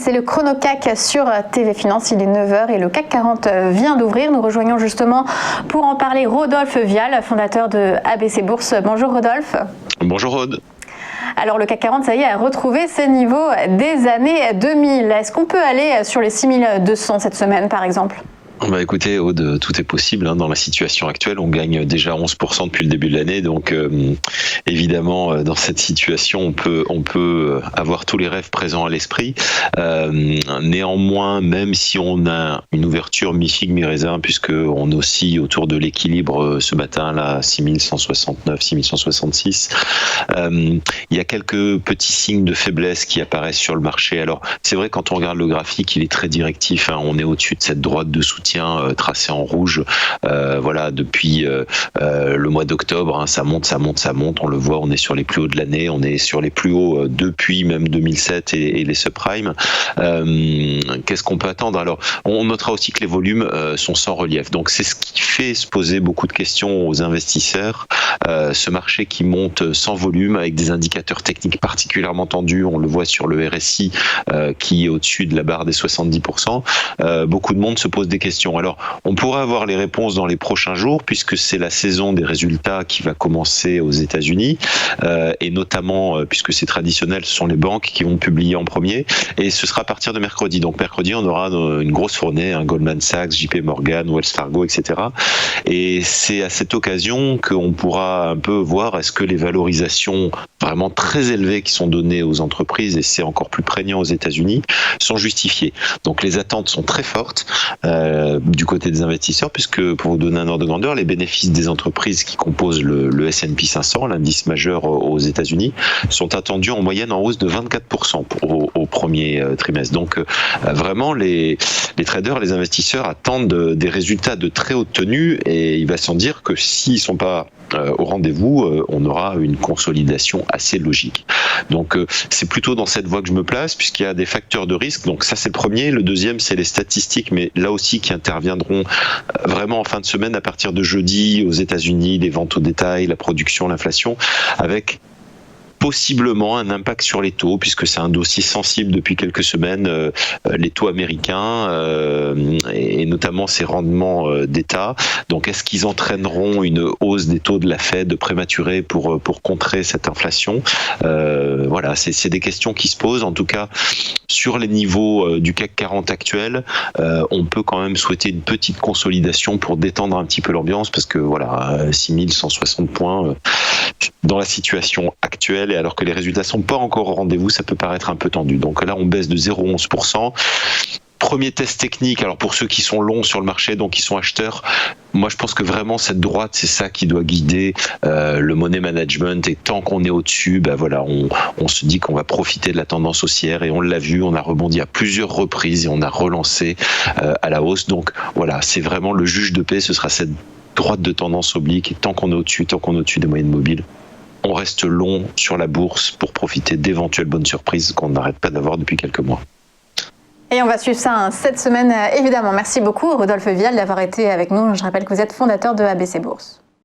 c'est le Chrono CAC sur TV Finance. Il est 9h et le CAC 40 vient d'ouvrir. Nous rejoignons justement pour en parler Rodolphe Vial, fondateur de ABC Bourse. Bonjour Rodolphe. Bonjour Aude. Alors le CAC 40, ça y est, a retrouvé ses niveaux des années 2000. Est-ce qu'on peut aller sur les 6200 cette semaine par exemple ? Écoutez Aude, tout est possible dans la situation actuelle. On gagne déjà 11% depuis le début de l'année, donc évidemment dans cette situation on peut avoir tous les rêves présents à l'esprit. Néanmoins, même si on a une ouverture mi-figue mi-raisin, puisque on oscille autour de l'équilibre ce matin là, 6169, 6166, il y a quelques petits signes de faiblesse qui apparaissent sur le marché. Alors c'est vrai, quand on regarde le graphique, il est très directif. On est au-dessus de cette droite de soutien tracé en rouge, depuis le mois d'octobre, ça monte, on le voit, on est sur les plus hauts de l'année, on est sur les plus hauts depuis même 2007 et les subprimes. Qu'est-ce qu'on peut attendre? Alors, on notera aussi que les volumes sont sans relief, donc c'est ce qui fait se poser beaucoup de questions aux investisseurs. Ce marché qui monte sans volume, avec des indicateurs techniques particulièrement tendus, on le voit sur le RSI qui est au-dessus de la barre des 70%, beaucoup de monde se pose des questions. Alors, on pourrait avoir les réponses dans les prochains jours, puisque c'est la saison des résultats qui va commencer aux États-Unis, et notamment, puisque c'est traditionnel, ce sont les banques qui vont publier en premier, et ce sera à partir de mercredi. Donc mercredi, on aura une grosse fournée, Goldman Sachs, JP Morgan, Wells Fargo, etc. Et c'est à cette occasion qu'on pourra un peu voir est-ce que les valorisations vraiment très élevées qui sont données aux entreprises, et c'est encore plus prégnant aux États-Unis, sont justifiées. Donc les attentes sont très fortes du côté des investisseurs, puisque pour vous donner un ordre de grandeur, les bénéfices des entreprises qui composent le S&P 500, l'indice majeur aux États-Unis, sont attendus en moyenne en hausse de 24% au premier trimestre. Donc vraiment, les traders, les investisseurs attendent des résultats de très haute tenue, et il va sans dire que s'ils ne sont pas au rendez-vous, on aura une consolidation assez logique. Donc c'est plutôt dans cette voie que je me place, puisqu'il y a des facteurs de risque. Donc ça, c'est le premier. Le deuxième, c'est les statistiques, mais là aussi qui interviendront vraiment en fin de semaine, à partir de jeudi aux États-Unis, les ventes au détail, la production, l'inflation, avec possiblement un impact sur les taux, puisque c'est un dossier sensible depuis quelques semaines, les taux américains et notamment ces rendements d'État. Donc est-ce qu'ils entraîneront une hausse des taux de la Fed prématurée pour contrer cette inflation? Voilà, c'est des questions qui se posent. En tout cas, sur les niveaux du CAC 40 actuel, on peut quand même souhaiter une petite consolidation pour détendre un petit peu l'ambiance, parce que voilà, 6160 points dans la situation actuelle, et alors que les résultats sont pas encore au rendez-vous, ça peut paraître un peu tendu. Donc là, on baisse de 0,11%. Premier test technique, alors pour ceux qui sont longs sur le marché, donc qui sont acheteurs, moi je pense que vraiment cette droite, c'est ça qui doit guider le money management, et tant qu'on est au-dessus, on se dit qu'on va profiter de la tendance haussière, et on l'a vu, on a rebondi à plusieurs reprises et on a relancé à la hausse. Donc voilà, c'est vraiment le juge de paix, ce sera cette droite de tendance oblique, et tant qu'on est au-dessus des moyennes mobiles, on reste long sur la bourse pour profiter d'éventuelles bonnes surprises qu'on n'arrête pas d'avoir depuis quelques mois. Et on va suivre ça cette semaine, évidemment. Merci beaucoup, Rodolphe Vial, d'avoir été avec nous. Je rappelle que vous êtes fondateur de ABC Bourse.